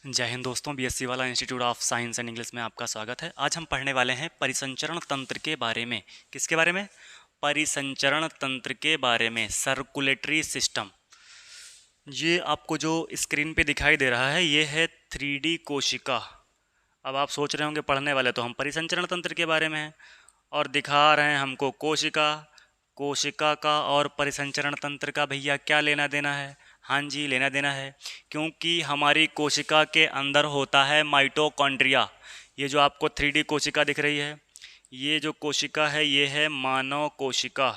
जय हिंद दोस्तों, बीएससी वाला institute of science and English में आपका स्वागत है। आज हम पढ़ने वाले हैं परिसंचरण तंत्र के बारे में। किसके बारे में? परिसंचरण तंत्र के बारे में, सर्कुलेटरी सिस्टम। ये आपको जो स्क्रीन पे दिखाई दे रहा है ये है 3D कोशिका। अब आप सोच रहे होंगे पढ़ने वाले तो हम परिसंचरण तंत्र के बारे में हैं और दिखा रहे हैं हमको कोशिका। कोशिका का और परिसंचरण तंत्र का भैया क्या लेना देना है? हाँ जी, लेना देना है, क्योंकि हमारी कोशिका के अंदर होता है माइटोकॉन्ड्रिया। ये जो आपको 3D कोशिका दिख रही है, ये जो कोशिका है ये है मानव कोशिका।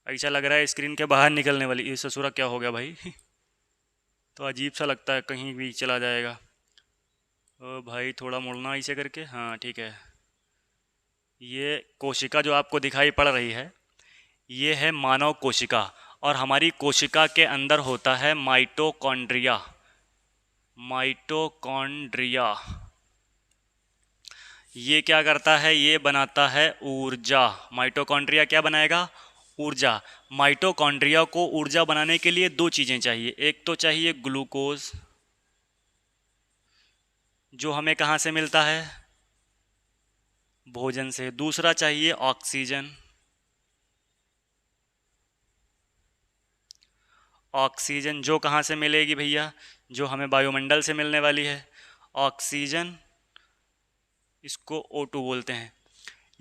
ऐसा लग रहा है स्क्रीन के बाहर निकलने वाली। ये ससुरा क्या हो गया भाई? तो अजीब सा लगता है, कहीं भी चला जाएगा। ओ भाई, थोड़ा मुड़ना ऐसे करके। हाँ ठीक है। ये कोशिका जो आपको दिखाई पड़ रही है ये है मानव कोशिका, और हमारी कोशिका के अंदर होता है माइटोकॉन्ड्रिया। माइटोकॉन्ड्रिया ये क्या करता है? ये बनाता है ऊर्जा। माइटोकॉन्ड्रिया क्या बनाएगा? ऊर्जा। माइटोकॉन्ड्रिया को ऊर्जा बनाने के लिए दो चीज़ें चाहिए। एक तो चाहिए ग्लूकोज, जो हमें कहाँ से मिलता है? भोजन से। दूसरा चाहिए ऑक्सीजन। ऑक्सीजन जो कहाँ से मिलेगी भैया? जो हमें वायुमंडल से मिलने वाली है ऑक्सीजन, इसको O2 बोलते हैं।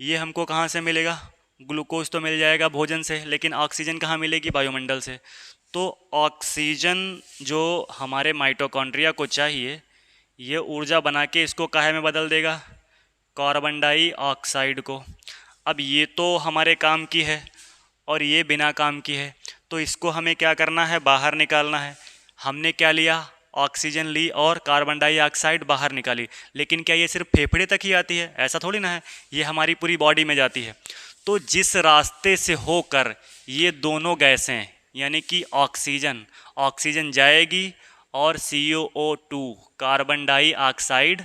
ये हमको कहाँ से मिलेगा? ग्लूकोज तो मिल जाएगा भोजन से, लेकिन ऑक्सीजन कहाँ मिलेगी? वायुमंडल से। तो ऑक्सीजन जो हमारे माइटोकॉन्ड्रिया को चाहिए, ये ऊर्जा बना के इसको काहे में बदल देगा? कार्बन डाइऑक्साइड को। अब ये तो हमारे काम की है और ये बिना काम की है, तो इसको हमें क्या करना है? बाहर निकालना है। हमने क्या लिया? ऑक्सीजन ली और कार्बन डाइऑक्साइड बाहर निकाली। लेकिन क्या ये सिर्फ फेफड़े तक ही आती है? ऐसा थोड़ी ना है, ये हमारी पूरी बॉडी में जाती है। तो जिस रास्ते से होकर ये दोनों गैसें, यानी कि ऑक्सीजन जाएगी और CO2 कार्बन डाइऑक्साइड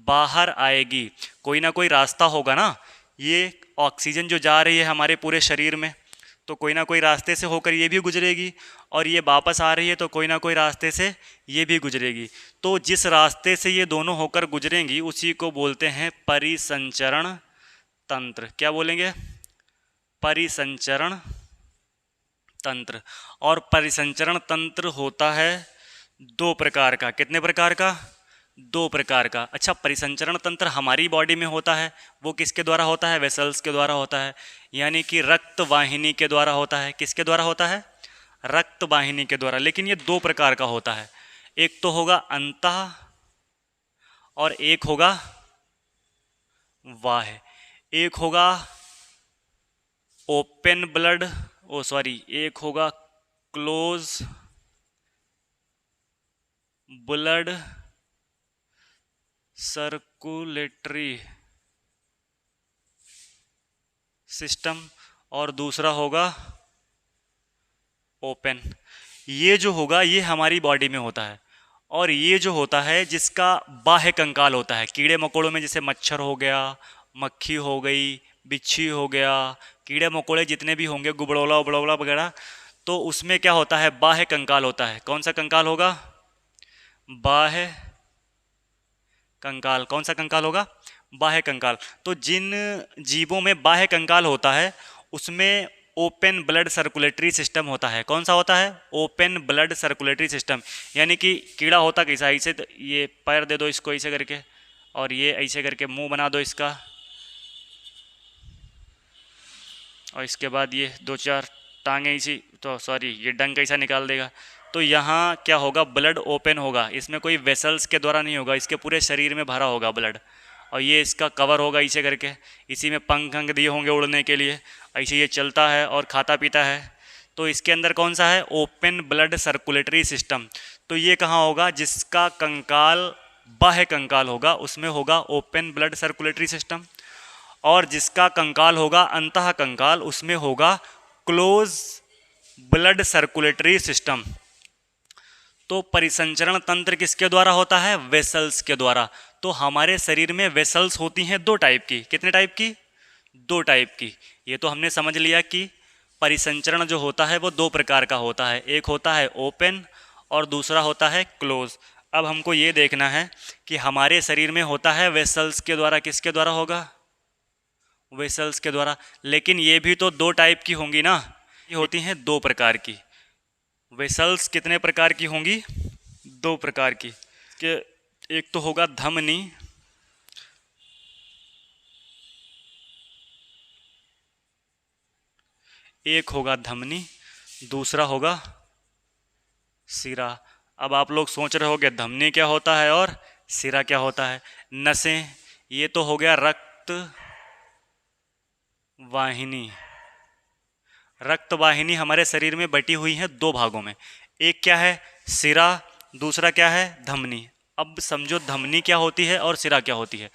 बाहर आएगी। कोई ना कोई रास्ता होगा ना। ये ऑक्सीजन जो जा रही है हमारे पूरे शरीर में, तो कोई ना कोई रास्ते से होकर ये भी गुजरेगी, और ये वापस आ रही है तो कोई ना कोई रास्ते से ये भी गुजरेगी। तो जिस रास्ते से ये दोनों होकर गुजरेंगी उसी को बोलते हैं परिसंचरण तंत्र। क्या बोलेंगे? परिसंचरण तंत्र। और परिसंचरण तंत्र होता है दो प्रकार का। कितने प्रकार का? दो प्रकार का। अच्छा, परिसंचरण तंत्र हमारी बॉडी में होता है, वो किसके द्वारा होता है? वेसल्स के द्वारा होता है, यानी कि रक्त वाहिनी के द्वारा होता है। किसके द्वारा होता है? रक्त वाहिनी के द्वारा। लेकिन ये दो प्रकार का होता है। एक तो होगा अंतः और एक होगा बाह्य। एक होगा ओपन ब्लड, एक होगा क्लोज ब्लड सर्कुलेटरी सिस्टम, और दूसरा होगा ओपन। ये जो होगा ये हमारी बॉडी में होता है। और ये जो होता है जिसका बाह्य कंकाल होता है, कीड़े मकोड़ों में जैसे मच्छर हो गया, मक्खी हो गई, बिच्छी हो गया, कीड़े मकोड़े जितने भी होंगे, गुबड़ौला उबड़ौला वगैरह, तो उसमें क्या होता है? बाह्य कंकाल होता है। कौन सा कंकाल होगा? बाह्य कंकाल। कौन सा कंकाल होगा? बाह्य कंकाल। तो जिन जीवों में बाह्य कंकाल होता है उसमें ओपन ब्लड सर्कुलेटरी सिस्टम होता है। कौन सा होता है? Open blood circulatory system. यानी कि कीड़ा होता कैसा? ऐसे ये पैर दे दो इसको ऐसे करके, और ये ऐसे करके मुंह बना दो इसका, और इसके बाद ये दो चार टांगे इसी, तो ये डंक कैसा निकाल देगा। तो यहाँ क्या होगा? ब्लड ओपन होगा। इसमें कोई वेसल्स के द्वारा नहीं होगा, इसके पूरे शरीर में भरा होगा ब्लड, और ये इसका कवर होगा ऐसे करके। इसी में पंख अंग दिए होंगे उड़ने के लिए। ऐसे ये चलता है और खाता पीता है। तो इसके अंदर कौन सा है? Open blood circulatory system. तो ये कहाँ होगा? जिसका कंकाल बाह्य कंकाल होगा उसमें होगा ओपन ब्लड सर्कुलेटरी सिस्टम, और जिसका कंकाल होगा अंतः कंकाल उसमें होगा क्लोज ब्लड सर्कुलेटरी सिस्टम। तो परिसंचरण तंत्र किसके द्वारा होता है? वेसल्स के द्वारा। तो हमारे शरीर में वेसल्स होती हैं दो टाइप की। कितने टाइप की? दो टाइप की। ये तो हमने समझ लिया कि परिसंचरण जो होता है वो दो प्रकार का होता है। एक होता है ओपन और दूसरा होता है क्लोज। अब हमको ये देखना है कि हमारे शरीर में होता है वेसल्स के द्वारा, किसके द्वारा होगा? वेसल्स के द्वारा। लेकिन ये भी तो दो टाइप की होंगी ना, ये होती हैं दो प्रकार की। वेसल्स कितने प्रकार की होंगी? दो प्रकार की। कि एक तो होगा धमनी, एक होगा धमनी, दूसरा होगा सिरा। अब आप लोग सोच रहे होंगे धमनी क्या होता है और सिरा क्या होता है? नसें, ये तो हो गया रक्त वाहिनी। रक्त वाहिनी हमारे शरीर में बटी हुई है दो भागों में, एक क्या है? सिरा, दूसरा क्या है? धमनी। अब समझो धमनी क्या होती है और सिरा क्या होती है।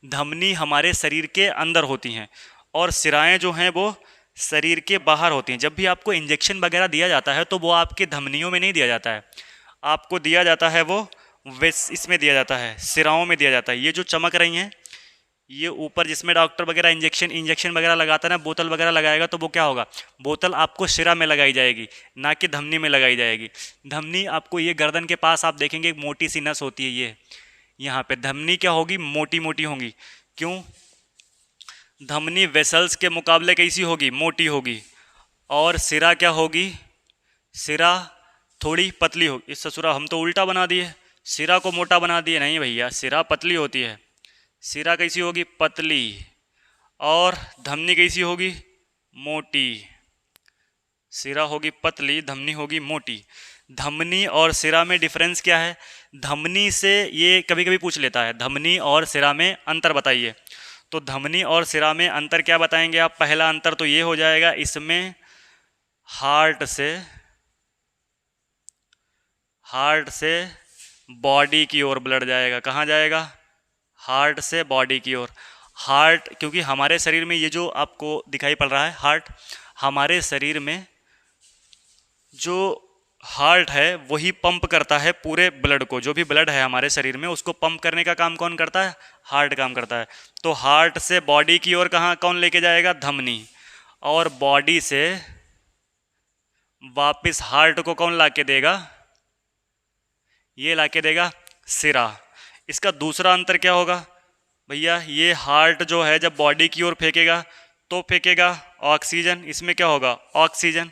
धमनी हमारे शरीर के अंदर होती हैं और सिराएं जो हैं वो शरीर के बाहर होती हैं। जब भी आपको इंजेक्शन वगैरह दिया जाता है तो वो आपके धमनियों में नहीं दिया जाता है, आपको दिया जाता है वो इसमें दिया जाता है, सिराओं में दिया जाता है। ये जो चमक रही हैं, ये ऊपर जिसमें डॉक्टर वगैरह इंजेक्शन वगैरह लगाता है ना, बोतल वगैरह लगाएगा तो वो क्या होगा? बोतल आपको सिरा में लगाई जाएगी, ना कि धमनी में लगाई जाएगी। धमनी आपको ये गर्दन के पास आप देखेंगे एक मोटी सी नस होती है, ये यहाँ पे धमनी क्या होगी? मोटी मोटी होगी। क्यों? धमनी वेसल्स के मुकाबले कैसी होगी? मोटी होगी। और सिरा क्या होगी? सिरा थोड़ी पतली होगी। इस ससुरा हम तो उल्टा बना दिए, सिरा को मोटा बना दिए। नहीं भैया, सिरा पतली होती है। सिरा कैसी होगी? पतली। और धमनी कैसी होगी? मोटी। सिरा होगी पतली, धमनी होगी मोटी। धमनी और सिरा में डिफरेंस क्या है? धमनी से ये कभी कभी पूछ लेता है, धमनी और सिरा में अंतर बताइए। तो धमनी और सिरा में अंतर क्या बताएंगे आप? पहला अंतर तो ये हो जाएगा, इसमें हार्ट से बॉडी की ओर ब्लड जाएगा। कहाँ जाएगा? हार्ट से बॉडी की ओर। हार्ट, क्योंकि हमारे शरीर में ये जो आपको दिखाई पड़ रहा है हार्ट, हमारे शरीर में जो हार्ट है वही पंप करता है पूरे ब्लड को। जो भी ब्लड है हमारे शरीर में उसको पंप करने का काम कौन करता है? हार्ट काम करता है। तो हार्ट से बॉडी की ओर कहाँ कौन लेके जाएगा? धमनी। और बॉडी से वापस हार्ट को कौन लाके देगा? ये लाके देगा सिरा। इसका दूसरा अंतर क्या होगा भैया? ये हार्ट जो है जब बॉडी की ओर फेंकेगा तो फेंकेगा ऑक्सीजन, इसमें क्या होगा? ऑक्सीजन।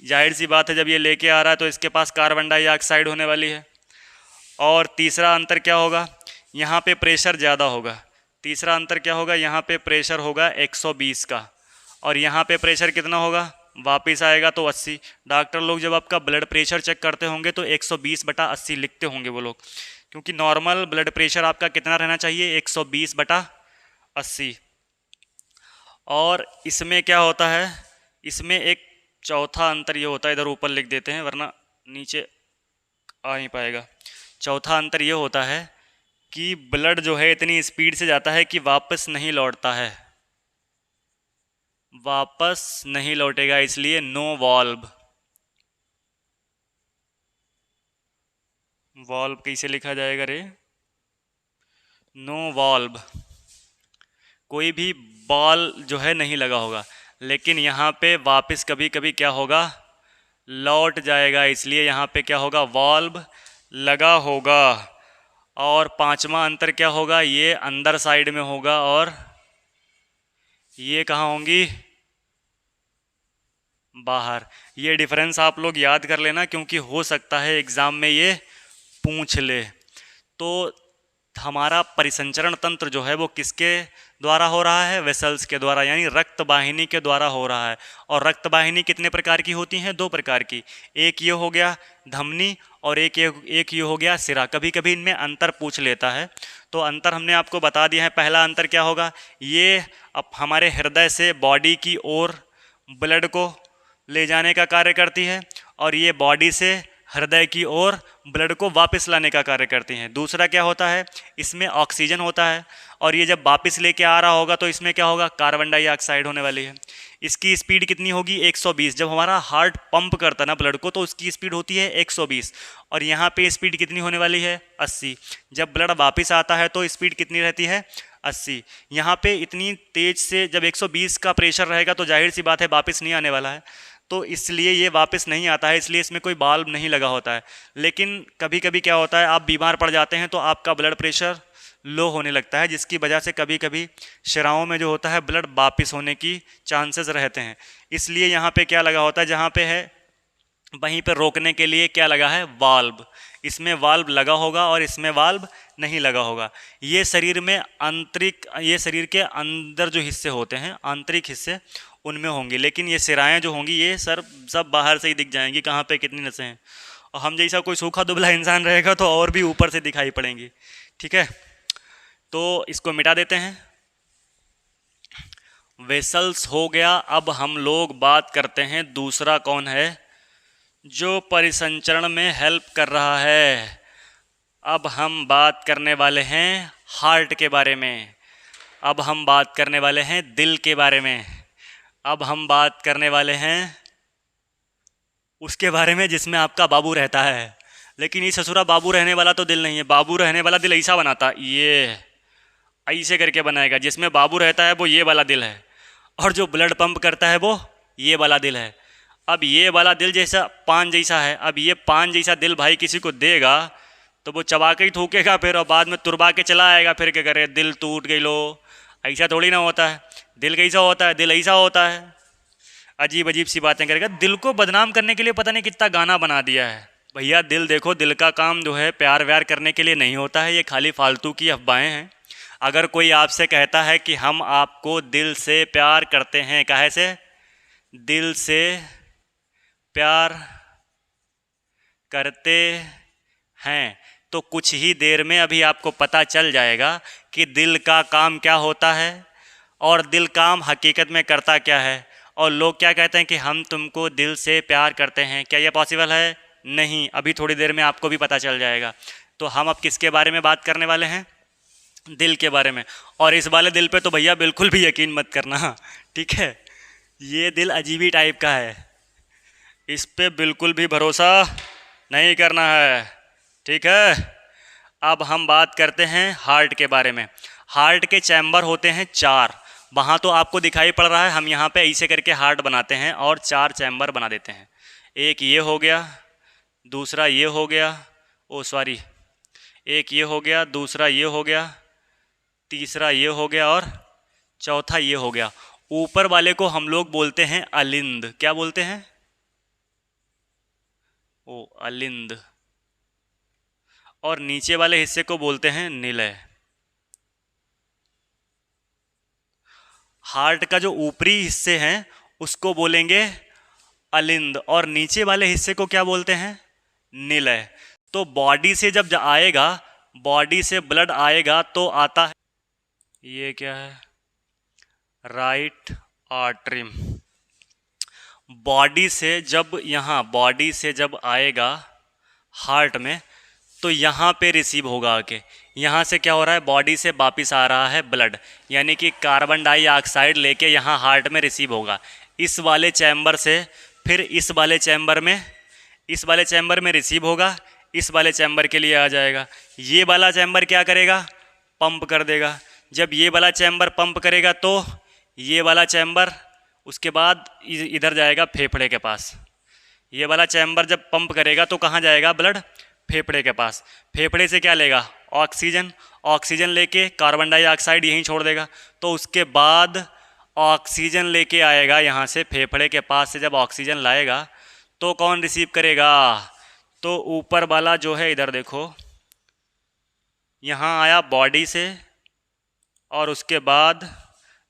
जाहिर सी बात है जब ये लेके आ रहा है तो इसके पास कार्बन डाइऑक्साइड होने वाली है। और तीसरा अंतर क्या होगा? यहाँ पे प्रेशर ज़्यादा होगा। तीसरा अंतर क्या होगा? यहाँ पे प्रेशर होगा 120 का, और यहाँ पे प्रेशर कितना होगा? वापस आएगा तो 80। डॉक्टर लोग जब आपका ब्लड प्रेशर चेक करते होंगे तो 120/80 लिखते होंगे वो लोग, क्योंकि नॉर्मल ब्लड प्रेशर आपका कितना रहना चाहिए? 120/80। और इसमें क्या होता है? इसमें एक चौथा अंतर ये होता है, इधर ऊपर लिख देते हैं वरना नीचे आ नहीं पाएगा। चौथा अंतर ये होता है कि ब्लड जो है इतनी स्पीड से जाता है कि वापस नहीं लौटता है, वापस नहीं लौटेगा, इसलिए नो वॉल्व। वॉल्व कैसे लिखा जाएगा रे? नो वॉल्व। कोई भी बॉल जो है नहीं लगा होगा, लेकिन यहाँ पे वापस कभी कभी क्या होगा? लौट जाएगा, इसलिए यहाँ पे क्या होगा? वॉल्व लगा होगा। और पांचवा अंतर क्या होगा? ये अंदर साइड में होगा और ये कहाँ होंगी? बाहर। ये डिफरेंस आप लोग याद कर लेना, क्योंकि हो सकता है एग्ज़ाम में ये पूछ ले। तो हमारा परिसंचरण तंत्र जो है वो किसके द्वारा हो रहा है? वेसल्स के द्वारा, यानी रक्त वाहिनी के द्वारा हो रहा है। और रक्त वाहिनी कितने प्रकार की होती हैं? दो प्रकार की। एक ये हो गया धमनी और एक ये हो गया सिरा। कभी कभी इनमें अंतर पूछ लेता है, तो अंतर हमने आपको बता दिया है। पहला अंतर क्या होगा? ये अब हमारे हृदय से बॉडी की ओर ब्लड को ले जाने का कार्य करती है, और ये बॉडी से हृदय की ओर ब्लड को वापस लाने का कार्य करती हैं। दूसरा क्या होता है? इसमें ऑक्सीजन होता है, और ये जब वापस लेके आ रहा होगा तो इसमें क्या होगा? कार्बन डाइऑक्साइड होने वाली है। इसकी स्पीड कितनी होगी? 120। जब हमारा हार्ट पंप करता है ना ब्लड को तो उसकी स्पीड होती है 120, और यहाँ पे स्पीड कितनी होने वाली है? 80। जब ब्लड वापस आता है तो स्पीड कितनी रहती है? 80। यहाँ पे इतनी तेज से जब 120 का प्रेशर रहेगा तो जाहिर सी बात है वापस नहीं आने वाला है। तो इसलिए ये वापस नहीं आता है, इसलिए इसमें कोई बाल्ब नहीं लगा होता है। लेकिन कभी कभी क्या होता है, आप बीमार पड़ जाते हैं तो आपका ब्लड प्रेशर लो होने लगता है, जिसकी वजह से कभी कभी शिराओं में जो होता है ब्लड वापस होने की चांसेस रहते हैं। इसलिए यहाँ पे क्या लगा होता है, जहाँ पे है वहीं पर रोकने के लिए क्या लगा है, वाल्व। इसमें वाल्व लगा होगा और इसमें वाल्व नहीं लगा होगा। ये शरीर में ये शरीर के अंदर जो हिस्से होते हैं, आंतरिक हिस्से, उनमें होंगी। लेकिन ये सिराएं जो होंगी ये सब बाहर से ही दिख जाएंगी, कहाँ पे कितनी नसें हैं। और हम जैसा कोई सूखा दुबला इंसान रहेगा तो और भी ऊपर से दिखाई पड़ेंगी। ठीक है, तो इसको मिटा देते हैं। वेसल्स हो गया। अब हम लोग बात करते हैं दूसरा कौन है, जो परिसंचरण में हेल्प कर रहा है। अब हम बात करने वाले हैं हार्ट के बारे में। अब हम बात करने वाले हैं दिल के बारे में। अब हम बात करने वाले हैं उसके बारे में जिसमें आपका बाबू रहता है। लेकिन ये ससुरा बाबू रहने वाला तो दिल नहीं है, बाबू रहने वाला दिल ऐसा बनाता, ये ऐसे करके बनाएगा। जिसमें बाबू रहता है वो ये वाला दिल है, और जो ब्लड पंप करता है वो ये वाला दिल है। अब ये वाला दिल जैसा पान जैसा है, अब ये पान जैसा दिल भाई किसी को देगा तो वो चबा के ही थूकेगा फिर, और बाद में तुरबा के चला आएगा फिर क्या करे, दिल टूट गई लो। ऐसा थोड़ी ना होता है। दिल कैसा होता है, दिल ऐसा होता है। अजीब अजीब सी बातें करेगा। दिल को बदनाम करने के लिए पता नहीं कितना गाना बना दिया है। भैया दिल देखो, दिल का काम जो है प्यार व्यार करने के लिए नहीं होता है, ये खाली फालतू की अफवाहें हैं। अगर कोई आपसे कहता है कि हम आपको दिल से प्यार करते हैं, काहे से, दिल से प्यार करते हैं, तो कुछ ही देर में अभी आपको पता चल जाएगा कि दिल का काम क्या होता है और दिल काम हकीकत में करता क्या है। और लोग क्या कहते हैं कि हम तुमको दिल से प्यार करते हैं। क्या ये पॉसिबल है? नहीं। अभी थोड़ी देर में आपको भी पता चल जाएगा। तो हम अब किसके बारे में बात करने वाले हैं? दिल के बारे में। और इस वाले दिल पे तो भैया बिल्कुल भी यकीन मत करना, ठीक है। ये दिल अजीबी टाइप का है, इस पे बिल्कुल भी भरोसा नहीं करना है, ठीक है। अब हम बात करते हैं हार्ट के बारे में। हार्ट के चैम्बर होते हैं 4। वहाँ तो आपको दिखाई पड़ रहा है, हम यहाँ पे ऐसे करके हार्ट बनाते हैं और 4 चैम्बर बना देते हैं। एक ये हो गया, दूसरा ये हो गया, ओ सॉरी, एक ये हो गया, दूसरा ये हो गया, तीसरा ये हो गया और चौथा ये हो गया। ऊपर वाले को हम लोग बोलते हैं अलिंद। क्या बोलते हैं? ओ अलिंद। और नीचे वाले हिस्से को बोलते हैं निलय। हार्ट का जो ऊपरी हिस्से हैं उसको बोलेंगे अलिंद, और नीचे वाले हिस्से को क्या बोलते हैं? निलय। तो बॉडी से जब आएगा, बॉडी से ब्लड आएगा तो आता है, ये क्या है, राइट आर्टरी। बॉडी से जब आएगा हार्ट में तो यहाँ पे रिसीव होगा आके। यहाँ से क्या हो रहा है, बॉडी से वापस आ रहा है ब्लड, यानी कि कार्बन डाइऑक्साइड लेके यहाँ हार्ट में रिसीव होगा। इस वाले चैम्बर से फिर इस वाले चैम्बर में रिसीव होगा, इस वाले चैम्बर के लिए आ जाएगा। ये वाला चैम्बर क्या करेगा? पंप कर देगा। जब ये वाला चैम्बर पंप करेगा तो ये वाला चैम्बर उसके बाद इधर जाएगा फेफड़े के पास। ये वाला चैम्बर जब पंप करेगा तो कहाँ जाएगा ब्लड? फेफड़े के पास। फेफड़े से क्या लेगा? ऑक्सीजन। ऑक्सीजन लेके कार्बन डाइऑक्साइड यहीं छोड़ देगा। तो उसके बाद ऑक्सीजन लेके आएगा यहाँ से, फेफड़े के पास से जब ऑक्सीजन लाएगा तो कौन रिसीव करेगा? तो ऊपर वाला जो है, इधर देखो, यहाँ आया बॉडी से, और उसके बाद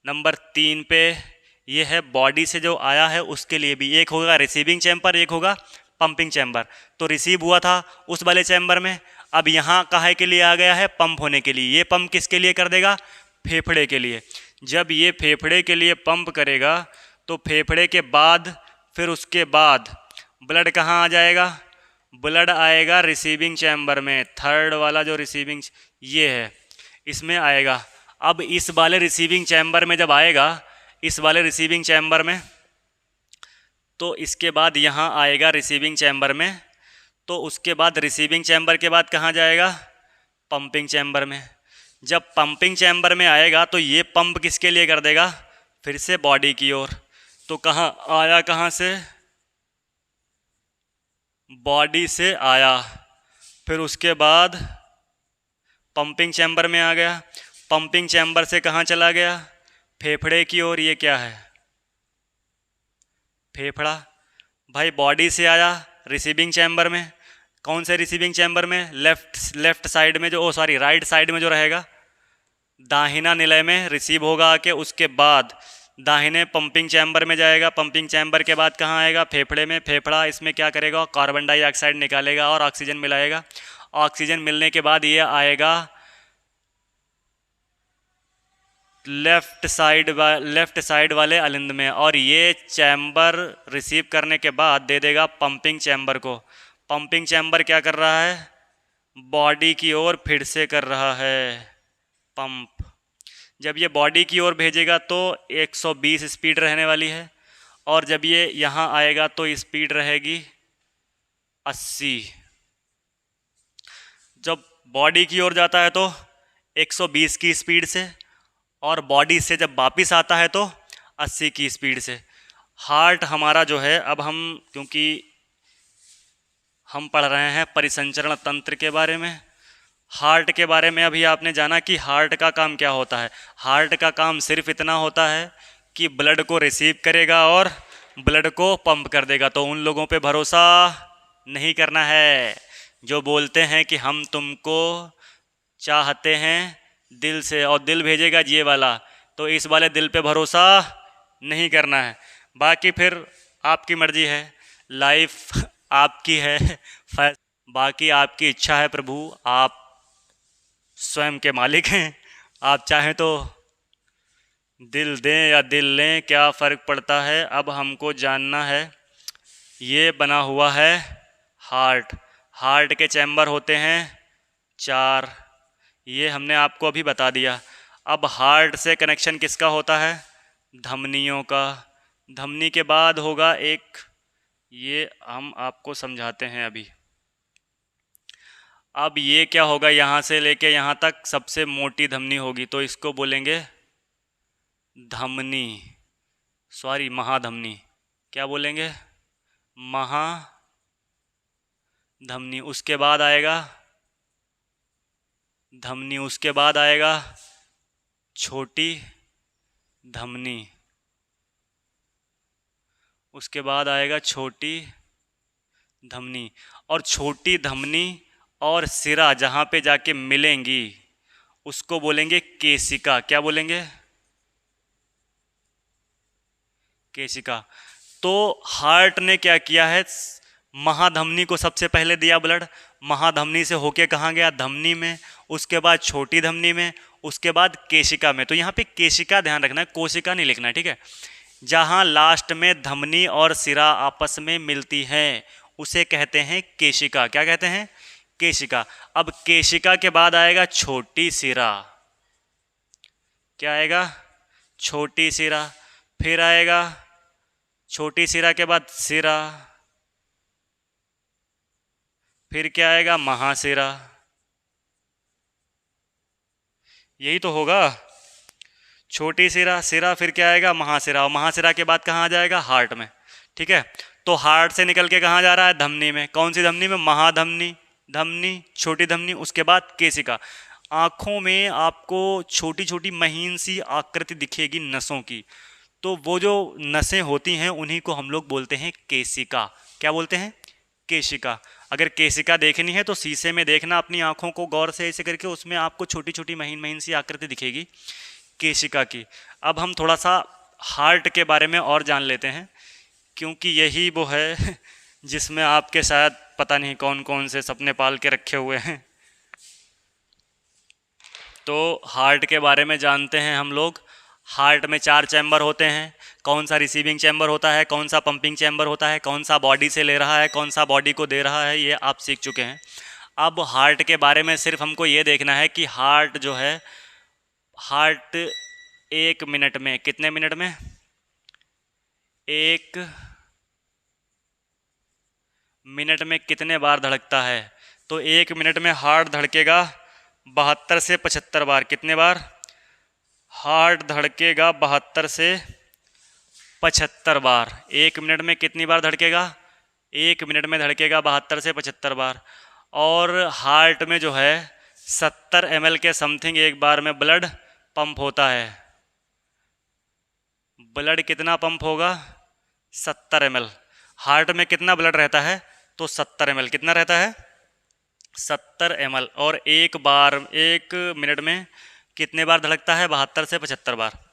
नंबर 3 पे ये है बॉडी से जो आया है उसके लिए भी एक होगा रिसीविंग चैम्बर, एक होगा पंपिंग चैम्बर। तो रिसीव हुआ था उस वाले चैम्बर में, अब यहाँ काहे के लिए आ गया है? पंप होने के लिए। ये पंप किसके लिए कर देगा? फेफड़े के लिए। जब ये फेफड़े के लिए पंप करेगा तो फेफड़े के बाद फिर उसके बाद ब्लड कहाँ आ जाएगा? ब्लड आएगा रिसीविंग चैम्बर में। थर्ड वाला जो रिसीविंग ये है, इसमें आएगा। अब इस वाले रिसीविंग चैम्बर में जब आएगा, इस वाले रिसीविंग चैम्बर में, तो इसके बाद यहाँ आएगा रिसीविंग चैम्बर में। तो उसके बाद रिसीविंग चैम्बर के बाद कहाँ जाएगा? पंपिंग चैम्बर में। जब पंपिंग चैम्बर में आएगा तो ये पंप किसके लिए कर देगा? फिर से बॉडी की ओर। तो कहाँ आया, कहाँ से? बॉडी से आया, फिर उसके बाद पंपिंग चैम्बर में आ गया, पंपिंग चैम्बर से कहाँ चला गया, फेफड़े की ओर। ये क्या है, फेफड़ा। भाई बॉडी से आया रिसीविंग चैम्बर में, कौन से रिसीविंग चैम्बर में, लेफ्ट साइड में जो, ओ सॉरी राइट साइड में जो रहेगा, दाहिना निलय में रिसीव होगा आके, उसके बाद दाहिने पंपिंग चैम्बर में जाएगा, पंपिंग चैम्बर के बाद कहाँ आएगा, फेफड़े में। फेफड़ा इसमें क्या करेगा, कार्बन डाइऑक्साइड निकालेगा और ऑक्सीजन मिलाएगा। ऑक्सीजन मिलने के बाद ये आएगा लेफ्ट साइड वाले अलिंद में, और ये चैम्बर रिसीव करने के बाद दे देगा पंपिंग चैम्बर को। पंपिंग चैम्बर क्या कर रहा है, बॉडी की ओर फिर से कर रहा है पंप। जब ये बॉडी की ओर भेजेगा तो 120 स्पीड रहने वाली है, और जब ये यहाँ आएगा तो स्पीड रहेगी 80। जब बॉडी की ओर जाता है तो 120 की स्पीड से, और बॉडी से जब वापिस आता है तो 80 की स्पीड से। हार्ट हमारा जो है, अब हम क्योंकि हम पढ़ रहे हैं परिसंचरण तंत्र के बारे में, हार्ट के बारे में अभी आपने जाना कि हार्ट का काम क्या होता है। हार्ट का काम सिर्फ इतना होता है कि ब्लड को रिसीव करेगा और ब्लड को पंप कर देगा। तो उन लोगों पे भरोसा नहीं करना है जो बोलते हैं कि हम तुमको चाहते हैं दिल से, और दिल भेजेगा ये वाला, तो इस वाले दिल पे भरोसा नहीं करना है। बाकी फिर आपकी मर्जी है, लाइफ आपकी है, बाकी आपकी इच्छा है प्रभु, आप स्वयं के मालिक हैं। आप चाहें तो दिल दें या दिल लें, क्या फ़र्क पड़ता है। अब हमको जानना है, ये बना हुआ है हार्ट। हार्ट के चैम्बर होते हैं 4, ये हमने आपको अभी बता दिया। अब हार्ट से कनेक्शन किसका होता है, धमनियों का। धमनी के बाद होगा एक, ये हम आपको समझाते हैं अभी। अब ये क्या होगा, यहाँ से लेके यहाँ तक सबसे मोटी धमनी होगी, तो इसको बोलेंगे धमनी, सॉरी महाधमनी। क्या बोलेंगे, महाधमनी। उसके बाद आएगा धमनी, उसके बाद आएगा छोटी धमनी, उसके बाद आएगा छोटी धमनी। और छोटी धमनी और सिरा जहाँ पे जाके मिलेंगी उसको बोलेंगे केशिका। क्या बोलेंगे, केशिका। तो हार्ट ने क्या किया है, महाधमनी को सबसे पहले दिया ब्लड, महाधमनी से होके कहाँ गया, धमनी में, उसके बाद छोटी धमनी में, उसके बाद केशिका में। तो यहाँ पे केशिका ध्यान रखना है, कोशिका नहीं लिखना है, ठीक है। जहाँ लास्ट में धमनी और सिरा आपस में मिलती हैं उसे कहते हैं केशिका। क्या कहते हैं, केशिका। अब केशिका के बाद आएगा छोटी सिरा। क्या आएगा, छोटी सिरा। फिर आएगा छोटी सिरा के बाद सिरा, फिर क्या आएगा, महासिरा। यही तो होगा, छोटी सिरा, सिरा, फिर क्या आएगा, महासिरा, और महासिरा के बाद कहाँ आ जाएगा, हार्ट में। ठीक है, तो हार्ट से निकल के कहाँ जा रहा है, धमनी में। कौन सी धमनी में, महाधमनी, धमनी, छोटी धमनी, उसके बाद केशिका। आँखों में आपको छोटी छोटी महीन सी आकृति दिखेगी नसों की, तो वो जो नसें होती हैं उन्हीं को हम लोग बोलते हैं केशिका। क्या बोलते हैं, केशिका। अगर केशिका देखनी है तो शीशे में देखना अपनी आँखों को गौर से, ऐसे करके उसमें आपको छोटी छोटी महीन महीन सी आकृति दिखेगी केशिका की। अब हम थोड़ा सा हार्ट के बारे में और जान लेते हैं, क्योंकि यही वो है जिसमें आपके शायद पता नहीं कौन कौन से सपने पाल के रखे हुए हैं। तो हार्ट के बारे में जानते हैं हम लोग। हार्ट में 4 चैम्बर होते हैं। कौन सा रिसीविंग चैम्बर होता है, कौन सा पंपिंग चैम्बर होता है, कौन सा बॉडी से ले रहा है, कौन सा बॉडी को दे रहा है, ये आप सीख चुके हैं। अब हार्ट के बारे में सिर्फ हमको ये देखना है कि हार्ट जो है, हार्ट 1 मिनट में, कितने मिनट में, 1 मिनट में कितने बार धड़कता है। तो 1 मिनट में हार्ट धड़केगा 72 से 75 बार। कितने बार, हार्ट धड़केगा 72 से 75 बार। 1 मिनट में कितनी बार धड़केगा, 1 मिनट में धड़केगा 72 से 75 बार। और हार्ट में जो है 70 ml के समथिंग एक बार में ब्लड पंप होता है। ब्लड कितना पंप होगा? 70 ml। हार्ट में कितना ब्लड रहता है? तो 70 ml। कितना रहता है? 70 ml। और एक मिनट में कितने बार धड़कता है? 72 से 75 बार।